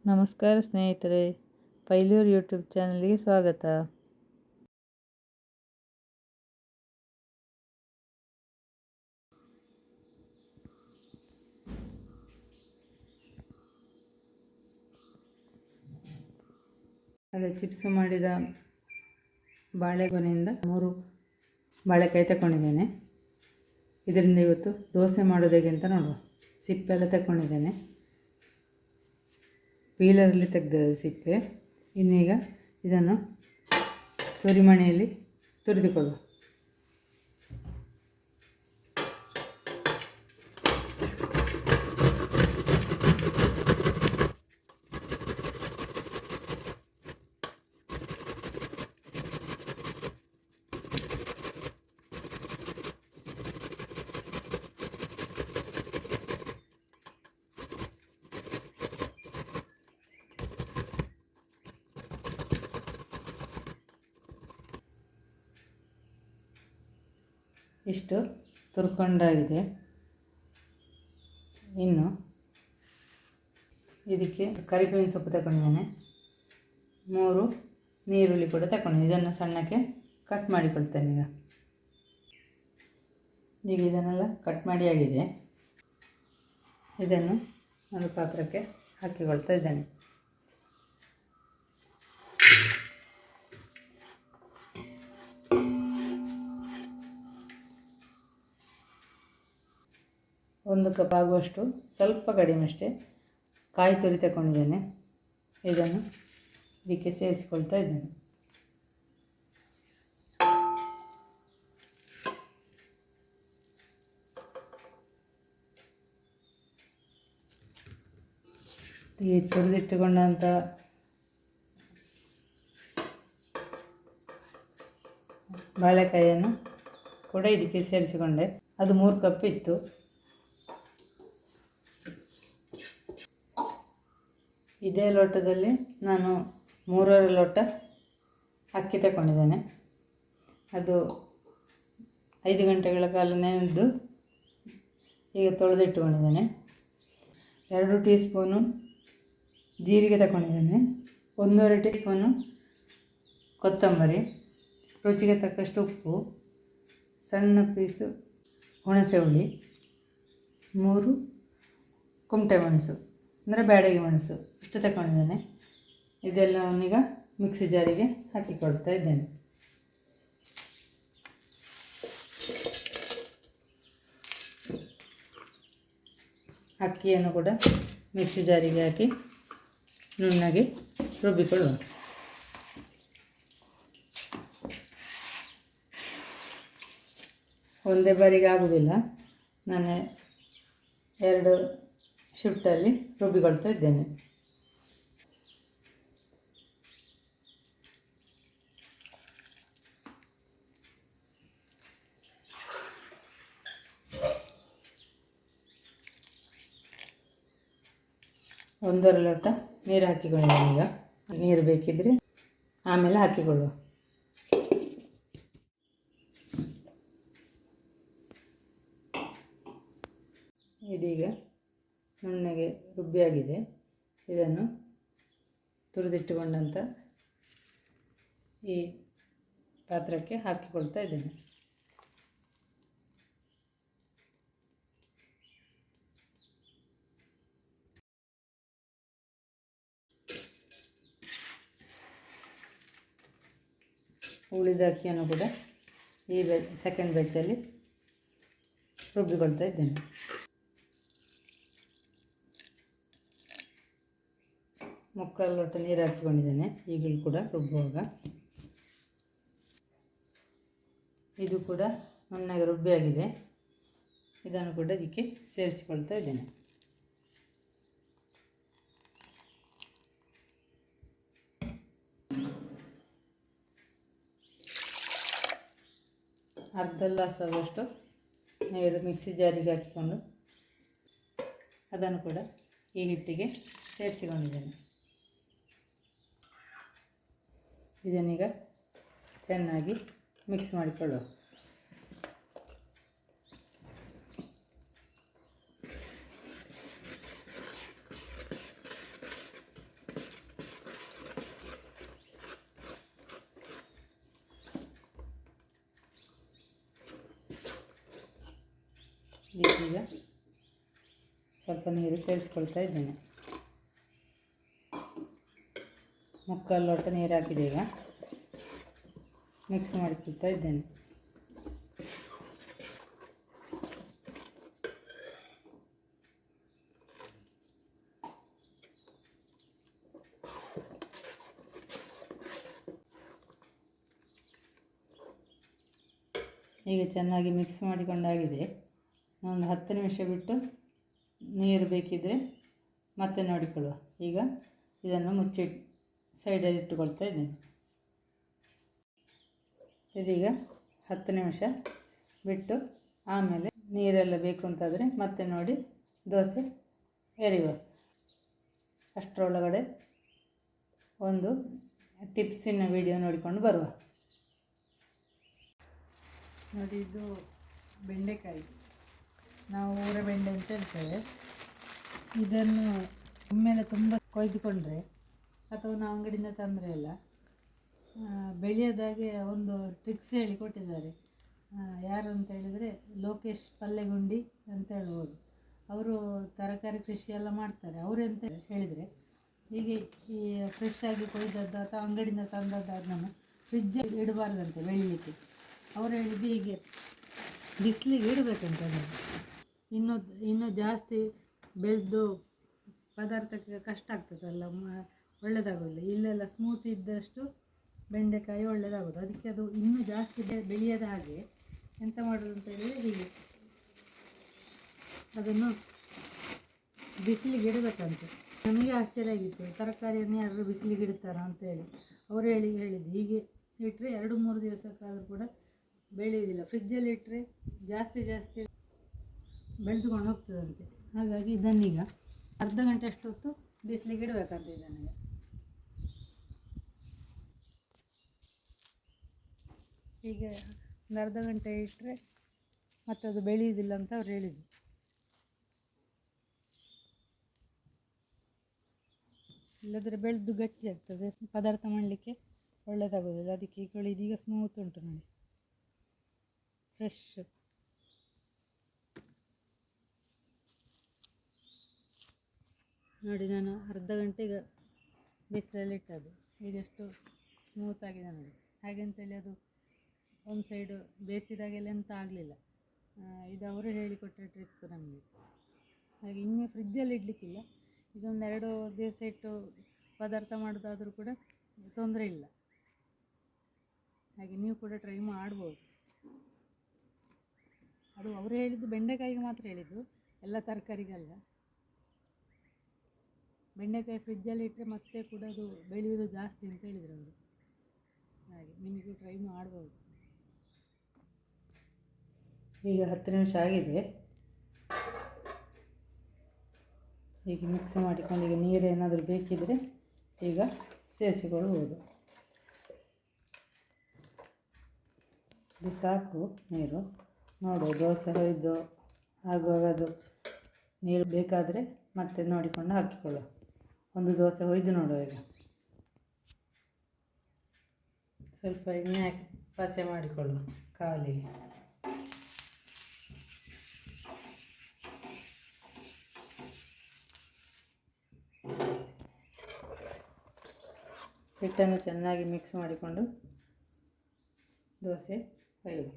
ನಮಸ್ಕಾರ ಸ್ನೇಹಿತರೆ, ಪೈಲೂರು ಯೂಟ್ಯೂಬ್ ಚಾನಲ್ಗೆ ಸ್ವಾಗತ. ಅದೇ ಚಿಪ್ಸ್ ಮಾಡಿದ ಬಾಳೆಗೊನೆಯಿಂದ 3 ಬಾಳೆಕಾಯಿ ತಗೊಂಡಿದ್ದೇನೆ. ಇದರಿಂದ ಇವತ್ತು ದೋಸೆ ಮಾಡೋದು ಹೇಗೆ ಅಂತ ನೋಡುವ. ಸಿಪ್ಪೆಲ್ಲ ತಗೊಂಡಿದ್ದೇನೆ, ಪೀಲರಲ್ಲಿ ತೆಗೆದ ಸಿಪ್ಪೆ. ಇನ್ನೀಗ ಇದನ್ನು ತುರಿಮಣೆಯಲ್ಲಿ ತುರಿದುಕೊಳ್ಳುವ. ಇಷ್ಟು ತುರ್ಕೊಂಡಾಗಿದೆ. ಇನ್ನು ಇದಕ್ಕೆ ಕರಿಬೇವಿನ ಸೊಪ್ಪು ತಗೊಂಡಿದ್ದೇನೆ, 3 ನೀರುಳ್ಳಿ ಕೂಡ ತಗೊಂಡಿದ್ದೇನೆ. ಇದನ್ನು ಸಣ್ಣಕ್ಕೆ ಕಟ್ ಮಾಡಿಕೊಳ್ತೇನೆ. ಈಗ ಇದನ್ನೆಲ್ಲ ಕಟ್ ಮಾಡಿ ಆಗಿದೆ. ಇದನ್ನು ಒಂದು ಪಾತ್ರಕ್ಕೆ ಹಾಕಿಕೊಳ್ತಾ ಇದ್ದೇನೆ. ಒಂದು ಕಪ್ ಆಗುವಷ್ಟು, ಸ್ವಲ್ಪ ಕಡಿಮೆ ಅಷ್ಟೇ, ಕಾಯಿ ತುರಿ ತಗೊಂಡಿದ್ದೇನೆ. ಇದನ್ನು ಇದಕ್ಕೆ ಸೇರಿಸಿಕೊಳ್ತಾ ಇದ್ದೇನೆ. ಈ ತುರಿದಿಟ್ಟುಕೊಂಡಂಥ ಬಾಳೆಕಾಯಿಯನ್ನು ಕೂಡ ಇದಕ್ಕೆ ಸೇರಿಸಿಕೊಂಡೆ. ಅದು 3 ಕಪ್ ಇತ್ತು. ಇದೇ ಲೋಟದಲ್ಲಿ ನಾನು 3.5 ಲೋಟ ಅಕ್ಕಿ ತಗೊಂಡಿದ್ದೇನೆ. ಅದು 5 ಗಂಟೆಗಳ ಕಾಲ ನೆನೆದು ಈಗ ತೊಳೆದಿಟ್ಟುಕೊಂಡಿದ್ದೇನೆ. 2 ಟೀ ಸ್ಪೂನು ಜೀರಿಗೆ ತಗೊಂಡಿದ್ದೇನೆ, 1.5 ಟೀ ಸ್ಪೂನು ಕೊತ್ತಂಬರಿ, ರುಚಿಗೆ ತಕ್ಕಷ್ಟು ಉಪ್ಪು, ಸಣ್ಣ ಪೀಸು ಹುಣಸೆ ಹುಳಿ, 3 ಕುಮಟೆ ಮೆಣಸು ಅಂದರೆ ಬ್ಯಾಡಗಿ ಮೆಣಸು, ಇಷ್ಟು ತಗೊಂಡಿದ್ದೇನೆ. ಇದೆಲ್ಲವನ್ನೀಗ ಮಿಕ್ಸಿ ಜಾರಿಗೆ ಹಾಕಿಕೊಳ್ತಾ ಇದ್ದೇನೆ. ಅಕ್ಕಿಯನ್ನು ಕೂಡ ಮಿಕ್ಸಿ ಜಾರಿಗೆ ಹಾಕಿ ನುಣ್ಣಗೆ ರುಬ್ಬಿಕೊಳ್ಳುವ. ಒಂದೇ ಬಾರಿಗೆ ಆಗುವುದಿಲ್ಲ, ನಾನು 2 ಶಿಫ್ಟಲ್ಲಿ ರುಬ್ಬಿಕೊಳ್ತಾ ಇದ್ದೇನೆ. ಒಂದೂವರೆ ಲೋಟ ನೀರು ಹಾಕಿಕೊಂಡಿದ್ದೇನೆ. ಈಗ ನೀರು ಬೇಕಿದ್ದರೆ ಆಮೇಲೆ ಹಾಕಿಕೊಳ್ಳುವ. ಇದೀಗ ನುಣ್ಣಗೆ ರುಬ್ಬಿಯಾಗಿದೆ. ಇದನ್ನು ತುರಿದಿಟ್ಟುಕೊಂಡಂಥ ಈ ಪಾತ್ರಕ್ಕೆ ಹಾಕಿಕೊಳ್ತಾ ಇದ್ದೇನೆ. ಉಳಿದ ಅಕ್ಕಿಯನ್ನು ಕೂಡ ಈ ಸೆಕೆಂಡ್ ಬ್ಯಾಚಲ್ಲಿ ರುಬ್ಬಿಕೊಳ್ತಾ ಇದ್ದೇನೆ. ಮುಕ್ಕಾಲು ಲೋಟ ನೀರು ಹಾಕಿಕೊಂಡಿದ್ದೇನೆ. ಈಗಲೂ ಕೂಡ ರುಬ್ಬುವಾಗ ಇದು ಕೂಡ ನುಣ್ಣಗೆ ರುಬ್ಬಿಯಾಗಿದೆ. ಇದನ್ನು ಕೂಡ ಇದಕ್ಕೆ ಸೇರಿಸಿಕೊಳ್ತಾ ಇದ್ದೇನೆ. ಅರ್ಧ ಗ್ಲಾಸ್ ಆಗುವಷ್ಟು ನೀರು ಮಿಕ್ಸಿ ಜಾರಿಗೆ ಹಾಕಿಕೊಂಡು ಅದನ್ನು ಕೂಡ ಈ ಹಿಟ್ಟಿಗೆ ಸೇರಿಸಿಕೊಂಡಿದ್ದೇನೆ. ಇದನ್ನೀಗ ಚೆನ್ನಾಗಿ ಮಿಕ್ಸ್ ಮಾಡಿಕೊಳ್ಳುವ. ಇದೀಗ ಸ್ವಲ್ಪ ನೀರು ಸೇರಿಸ್ಕೊಳ್ತಾ ಇದ್ದೇನೆ. ಮುಕ್ಕಾಲು ಲೋಟ ನೀರು ಹಾಕಿದೆ. ಈಗ ಮಿಕ್ಸ್ ಮಾಡಿಕೊಳ್ತಾ ಇದ್ದೇನೆ. ಈಗ ಚೆನ್ನಾಗಿ ಮಿಕ್ಸ್ ಮಾಡಿಕೊಂಡಾಗಿದೆ. ಒಂದು 10 ನಿಮಿಷ ಬಿಟ್ಟು ನೀರು ಬೇಕಿದ್ದರೆ ಮತ್ತೆ ನೋಡಿಕೊಳ್ಳುವ. ಈಗ ಇದನ್ನು ಮುಚ್ಚಿ ಸೈಡಲ್ಲಿ ಇಟ್ಟುಕೊಳ್ತಾ ಇದ್ದೇನೆ. ಇದೀಗ 10 ನಿಮಿಷ ಬಿಟ್ಟು ಆಮೇಲೆ ನೀರೆಲ್ಲ ಬೇಕು ಅಂತಾದರೆ ಮತ್ತೆ ನೋಡಿ ದೋಸೆ ಎರೆಯುವ. ಅಷ್ಟರೊಳಗಡೆ ಒಂದು ಟಿಪ್ಸಿನ ವಿಡಿಯೋ ನೋಡಿಕೊಂಡು ಬರುವ. ನೋಡಿ, ಇದು ಬೆಂಡೆಕಾಯಿ, ನಾವು ಊರ ಬೆಂಡೆ ಅಂತ ಹೇಳ್ತೇವೆ. ಇದನ್ನು ಒಮ್ಮೆಲೆ ತುಂಬ ಕೊಯ್ದುಕೊಂಡ್ರೆ ಅಥವಾ ನಾವು ಅಂಗಡಿಯಿಂದ ತಂದರೆ ಎಲ್ಲ ಬೆಳೆಯೋದಾಗೆ ಒಂದು ಟ್ರಿಕ್ಸ್ ಹೇಳಿ ಕೊಟ್ಟಿದ್ದಾರೆ. ಯಾರು ಅಂತ ಹೇಳಿದರೆ ಲೋಕೇಶ್ ಪಲ್ಲೆಗುಂಡಿ ಅಂತ ಹೇಳ್ಬೋದು. ಅವರು ತರಕಾರಿ ಕೃಷಿ ಎಲ್ಲ ಮಾಡ್ತಾರೆ. ಅವರೆಂತ ಹೇಳಿದರೆ, ಹೀಗೆ ಈ ಫ್ರೆಶ್ ಆಗಿ ಕೊಯ್ದದ್ದು ಅಥವಾ ಅಂಗಡಿಯಿಂದ ತಂದದ್ದಾದನ್ನು ಫ್ರಿಜ್ಜಲ್ಲಿ ಇಡಬಾರ್ದಂತೆ ಬೆಳೀಲಿಕ್ಕೆ. ಅವರು ಹೇಳಿದ್ದು ಹೀಗೆ ಬಿಸಿಲಿಗೆ ಇಡಬೇಕಂತ. ಇನ್ನೂ ಜಾಸ್ತಿ ಬೆಳೆದು ಪದಾರ್ಥಕ್ಕೆ ಕಷ್ಟ ಆಗ್ತದಲ್ಲ, ಒಳ್ಳೆಯದಾಗೋದಿಲ್ಲ. ಇಲ್ಲೆಲ್ಲ ಸ್ಮೂತ್ ಇದ್ದಷ್ಟು ಬೆಂಡೆಕಾಯಿ ಒಳ್ಳೆಯದಾಗೋದು. ಅದಕ್ಕೆ ಅದು ಇನ್ನೂ ಜಾಸ್ತಿ ಬೆಳೆಯದ ಹಾಗೆ ಎಂತ ಮಾಡೋದು ಅಂತ ಹೇಳಿದರೆ, ಹೀಗೆ ಅದನ್ನು ಬಿಸಿಲಿಗೆ ಇಡಬೇಕಂತೆ. ನಮಗೆ ಆಶ್ಚರ್ಯ ಆಗಿತ್ತು, ತರಕಾರಿಯನ್ನು ಯಾರು ಬಿಸಿಲಿಗೆ ಇಡ್ತಾರ ಅಂತೇಳಿ. ಅವರು ಹೇಳಿದ್ದು ಹೀಗೆ ಇಟ್ಟರೆ 2-3 ದಿವಸಕ್ಕಾದರೂ ಕೂಡ ಬೆಳೆಯೋದಿಲ್ಲ. ಫ್ರಿಜ್ಜಲ್ಲಿ ಇಟ್ಟರೆ ಜಾಸ್ತಿ ಬೆಳೆದುಕೊಂಡು ಹೋಗ್ತದಂತೆ. ಹಾಗಾಗಿ ಇದನ್ನೀಗ ಅರ್ಧ ಗಂಟೆ ಅಷ್ಟು ಹೊತ್ತು ಬಿಸಿಲಿಗೆ ಇಡಬೇಕಂತ. ಇದನ್ನು ಹೀಗೆ ಒಂದು ಅರ್ಧ ಗಂಟೆ ಇಟ್ಟರೆ ಮತ್ತು ಅದು ಬೆಳೆಯೋದಿಲ್ಲ ಅಂತ ಅವ್ರು ಹೇಳಿದರು. ಇಲ್ಲದ್ರೆ ಬೆಳೆದು ಗಟ್ಟಿ ಆಗ್ತದೆ, ಪದಾರ್ಥ ಮಾಡಲಿಕ್ಕೆ ಒಳ್ಳೆಯದಾಗೋದಿಲ್ಲ. ಅದಕ್ಕೆ ಈಗ ಇದೀಗ ಸ್ಮೂತ್ ಉಂಟು ನೋಡಿ, ಫ್ರೆಶ್. ನೋಡಿ, ನಾನು ಅರ್ಧ ಗಂಟೆಗೆ ಬಿಸಿಲಲ್ಲಿ ಇಟ್ಟದ್ದು. ಈಗೆಷ್ಟು ಸ್ಮೂತ್ ಆಗಿದೆ ನೋಡಿ. ಹಾಗೆಂತೇಳಿ ಅದು ಒಂದು ಸೈಡು ಬೇಯಿಸಿದಾಗೆಲ್ಲ ಎಂತ ಆಗಲಿಲ್ಲ. ಇದು ಅವರು ಹೇಳಿಕೊಟ್ಟ ಟ್ರಿಕ್ ನಮಗೆ. ಹಾಗೆ ಇನ್ನೂ ಫ್ರಿಜ್ಜಲ್ಲಿ ಇಡಲಿಕ್ಕಿಲ್ಲ. ಇದೊಂದು 2 ದಿವಸ ಇಟ್ಟು ಪದಾರ್ಥ ಮಾಡೋದಾದರೂ ಕೂಡ ತೊಂದರೆ ಇಲ್ಲ. ಹಾಗೆ ನೀವು ಕೂಡ ಟ್ರೈ ಮಾಡ್ಬೋದು. ಅದು ಅವರು ಹೇಳಿದ್ದು ಬೆಂಡೆಕಾಯಿಗೆ ಮಾತ್ರ ಹೇಳಿದ್ದು, ಎಲ್ಲ ತರಕಾರಿಗಲ್ಲ. ಬೆಂಡೆಕಾಯಿ ಫ್ರಿಜ್ಜಲ್ಲಿ ಇಟ್ಟರೆ ಮತ್ತೆ ಕೂಡ ಅದು ಬೆಳೆಯೋದು ಜಾಸ್ತಿ ಅಂತ ಹೇಳಿದರು ಅವರು. ಹಾಗೆ ನಿಮಗೂ ಟ್ರೈ ಮಾಡ್ಬೋದು. ಈಗ 10 ನಿಮಿಷ ಆಗಿದೆ. ಈಗ ಮಿಕ್ಸ್ ಮಾಡಿಕೊಂಡು ಈಗ ನೀರೇನಾದರೂ ಬೇಕಿದ್ದರೆ ಈಗ ಸೇರಿಸಿಕೊಳ್ಳಬಹುದು. ಇದು ಸಾಕು ನೀರು. ನೋಡು, ದೋಸೆ ಹೊಯ್ದು ಆಗುವಾಗ ಅದು ನೀರು ಬೇಕಾದರೆ ಮತ್ತೆ ನೋಡಿಕೊಂಡು ಹಾಕಿಕೊಳ್ಳುವ. ಒಂದು ದೋಸೆ ಹೊಯ್ದು ನೋಡುವ. ಈಗ ಸ್ವಲ್ಪ ಎಣ್ಣೆ ಹಾಕಿ ಪಸೆ ಮಾಡಿಕೊಳ್ಳುವ ಕಾಲಿಗೆ. ಹಿಟ್ಟನ್ನು ಚೆನ್ನಾಗಿ ಮಿಕ್ಸ್ ಮಾಡಿಕೊಂಡು ದೋಸೆ ಹೊಯ್ಯುವ.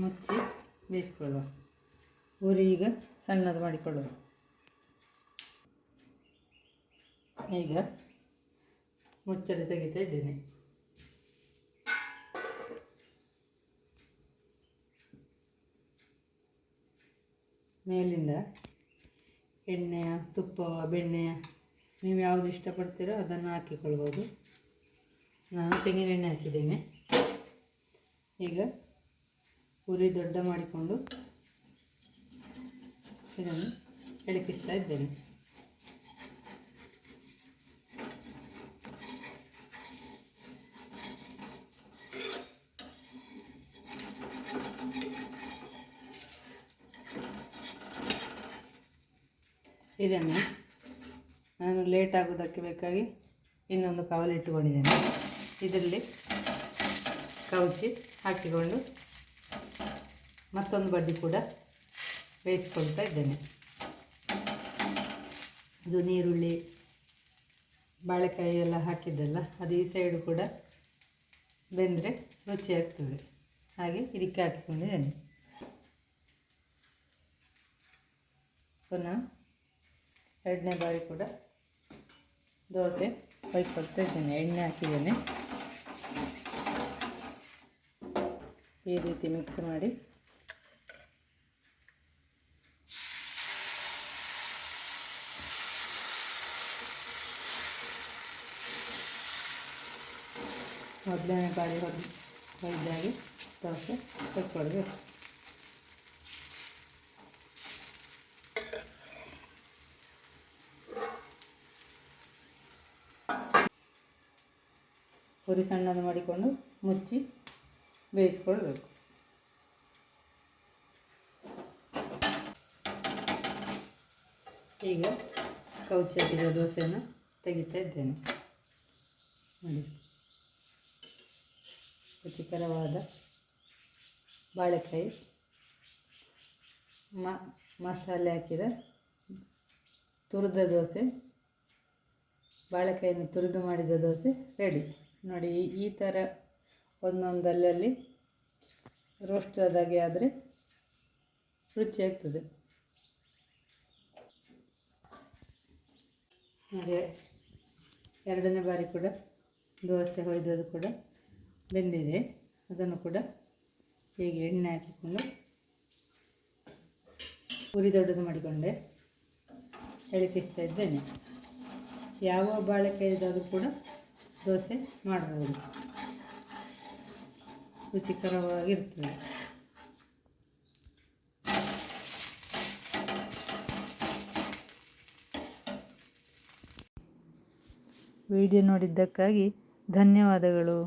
ಮುಚ್ಚಿ ಬೇಯಿಸಿಕೊಳ್ಳುವ. ಉರಿ ಈಗ ಸಣ್ಣದು ಮಾಡಿಕೊಳ್ಳುವ. ಈಗ ಮುಚ್ಚಳ ತೆಗಿತಾ ಇದ್ದೇನೆ. ಮೇಲಿಂದ ಎಣ್ಣೆಯ, ತುಪ್ಪವ, ಬೆಣ್ಣೆಯ, ನೀವು ಯಾವುದು ಇಷ್ಟಪಡ್ತೀರೋ ಅದನ್ನು ಹಾಕಿಕೊಳ್ಬೋದು. ನಾನು ತೆಂಗಿನೆಣ್ಣೆ ಹಾಕಿದ್ದೇನೆ. ಈಗ ಉರಿ ದೊಡ್ಡ ಮಾಡಿಕೊಂಡು ಇದನ್ನು ಎಳಕಿಸ್ತಾ ಇದ್ದೇನೆ. ಇದನ್ನು ನಾನು ಲೇಟ್ ಆಗೋದಕ್ಕೆ ಬೇಕಾಗಿ ಇನ್ನೊಂದು ಕವಲು ಇಟ್ಟುಕೊಂಡಿದ್ದೇನೆ. ಇದರಲ್ಲಿ ಕವುಚಿ ಹಾಕಿಕೊಂಡು ಮತ್ತೊಂದು ಬಡ್ಡಿ ಕೂಡ ಬೇಯಿಸ್ಕೊಳ್ತಾ ಇದ್ದೇನೆ. ಅದು ನೀರುಳ್ಳಿ ಬಾಳೆಕಾಯಿ ಎಲ್ಲ ಹಾಕಿದ್ದಲ್ಲ, ಅದು ಈ ಸೈಡು ಕೂಡ ಬೆಂದರೆ ರುಚಿಯಾಗ್ತದೆ. ಹಾಗೆ ಇದಕ್ಕೆ ಹಾಕಿಕೊಂಡಿದ್ದೇನೆ. ಪುನಃ ಎರಡನೇ ಬಾರಿ ಕೂಡ ದೋಸೆ ಹೊಯ್ಕೊಳ್ತಾ ಇದ್ದೇನೆ. ಎಣ್ಣೆ ಹಾಕಿದ್ದೇನೆ. ಈ ರೀತಿ ಮಿಕ್ಸ್ ಮಾಡಿ ಮೊದಲನೇ ಬಾರಿ ಹೊಯ್ದಾಗಿ ದೋಸೆ ಹೊಯ್ಕೊಳ್ಬೇಕು. ಪುರಿ ಸಣ್ಣದು ಮಾಡಿಕೊಂಡು ಮುಚ್ಚಿ ಬೇಯಿಸ್ಕೊಳ್ಬೇಕು. ಈಗ ಕವುಚಿ ಹಾಕಿದ ದೋಸೆಯನ್ನು ತೆಗಿತಾ ಇದ್ದೇನೆ. ನೋಡಿ, ರುಚಿಕರವಾದ ಬಾಳೆಕಾಯಿ ಮಸಾಲೆ ಹಾಕಿದ ತುರಿದ ದೋಸೆ, ಬಾಳೆಕಾಯಿಯನ್ನು ತುರಿದು ಮಾಡಿದ ದೋಸೆ ರೆಡಿ. ನೋಡಿ, ಈ ಥರ ಒಂದೊಂದಲ್ಲಲ್ಲಿ ರೋಸ್ಟ್ ಆದಾಗೆ ಆದರೆ ರುಚಿಯಾಗ್ತದೆ. ಹಾಗೆ ಎರಡನೇ ಬಾರಿ ಕೂಡ ದೋಸೆ ಹೊಯ್ದದ್ದು ಕೂಡ ಬೆಂದಿದೆ. ಅದನ್ನು ಕೂಡ ಹೀಗೆ ಎಣ್ಣೆ ಹಾಕಿಕೊಂಡು ಉರಿ ದೊಡ್ಡದು ಮಾಡಿಕೊಂಡೆ ಎಳಕಿಸ್ತಾ ಇದ್ದೇನೆ. ಯಾವ ಬಾಳೆಕಾಯಿದಾದರೂ ಕೂಡ ದೋಸೆ ಮಾಡಬಹುದು, ರುಚಿಕರವಾಗಿರ್ತದೆ. ವಿಡಿಯೋ ನೋಡಿದ್ದಕ್ಕಾಗಿ ಧನ್ಯವಾದಗಳು.